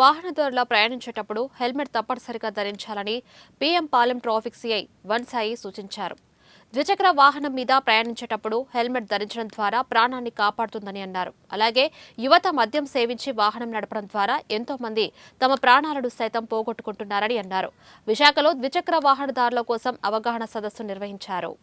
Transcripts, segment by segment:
వాహనదారుల ప్రయాణించేటప్పుడు హెల్మెట్ తప్పనిసరిగా ధరించాలని పీఎం పాలెం ట్రాఫిక్ సీఐ వన్సాయి సూచించారు. ద్విచక్ర వాహనం మీద ప్రయాణించేటప్పుడు హెల్మెట్ ధరించడం ద్వారా ప్రాణాన్ని కాపాడుతుందని అన్నారు. అలాగే యువత మద్యం సేవించి వాహనం నడపడం ద్వారా ఎంతో మంది తమ ప్రాణాలను సైతం పోగొట్టుకుంటున్నారని అన్నారు. విశాఖలో ద్విచక్ర వాహనదారుల కోసం అవగాహన సదస్సు నిర్వహించారు.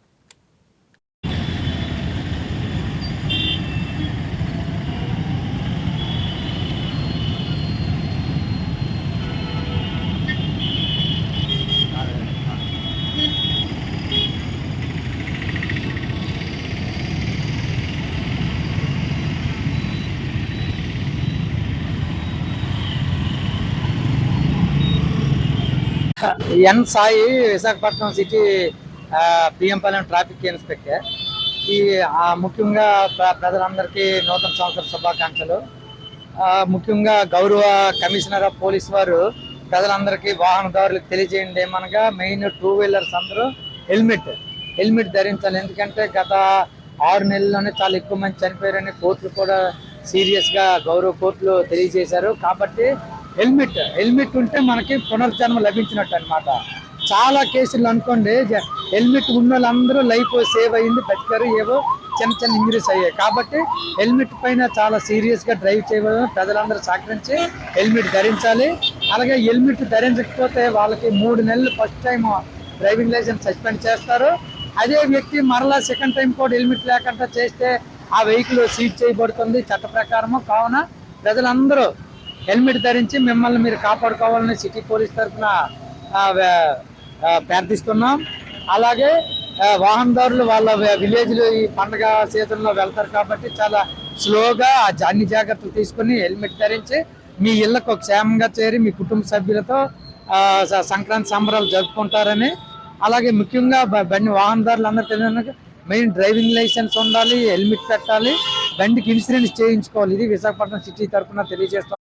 N Sai, Visakhapatnam city PM Palem traffic inspector. ఈ ముఖ్యంగా ప్రజలందరికీ నూతన సంవత్సర శుభాకాంక్షలు. ముఖ్యంగా గౌరవ కమిషనర్ ఆఫ్ పోలీస్ వారు ప్రజలందరికీ వాహనదారులకు తెలియజేయండి ఏమనగా మెయిన్ టూ వీలర్స్ అందరూ హెల్మెట్ ధరించాలి. ఎందుకంటే గత 6 నెలల్లోనే చాలా ఎక్కువ మంది చనిపోయారని కోర్టులు కూడా సీరియస్గా గౌరవ కోర్టులు తెలియజేశారు. కాబట్టి హెల్మెట్ ఉంటే మనకి పునర్జన్మ లభించినట్టు అనమాట. చాలా కేసులు అనుకోండి, హెల్మెట్ ఉన్న వాళ్ళందరూ లైఫ్ సేవ్ అయ్యింది, బతికారు, ఏవో చిన్న చిన్న ఇంజరీస్ అయ్యాయి. కాబట్టి హెల్మెట్ పైన చాలా సీరియస్గా డ్రైవ్ చేయడం, ప్రజలందరూ సహకరించి హెల్మెట్ ధరించాలి. అలాగే హెల్మెట్ ధరించకపోతే వాళ్ళకి 3 నెలలు first time driving license suspend చేస్తారు. అదే వ్యక్తి మరలా సెకండ్ టైం కూడా హెల్మెట్ లేకుండా చేస్తే ఆ వెహికల్ సీజ్ చేయబడుతుంది చట్ట ప్రకారము. కావున ప్రజలందరూ హెల్మెట్ ధరించి మిమ్మల్ని మీరు కాపాడుకోవాలని సిటీ పోలీస్ తరఫున ప్రార్థిస్తున్నాం. అలాగే వాహనదారులు వాళ్ళ విలేజ్లో ఈ పండగ సీజన్లో వెళ్తారు కాబట్టి చాలా స్లోగా అన్ని జాగ్రత్తలు తీసుకుని హెల్మెట్ ధరించి మీ ఇళ్లకు క్షేమంగా చేరి మీ కుటుంబ సభ్యులతో సంక్రాంతి సంబరాలు జరుపుకుంటారని, అలాగే ముఖ్యంగా బండి వాహనదారులు అందరూ తెలియదు, మెయిన్ డ్రైవింగ్ లైసెన్స్ ఉండాలి, హెల్మెట్ పెట్టాలి, బండికి ఇన్సూరెన్స్ చేయించుకోవాలి. ఇది విశాఖపట్నం సిటీ తరఫున తెలియజేస్తాం.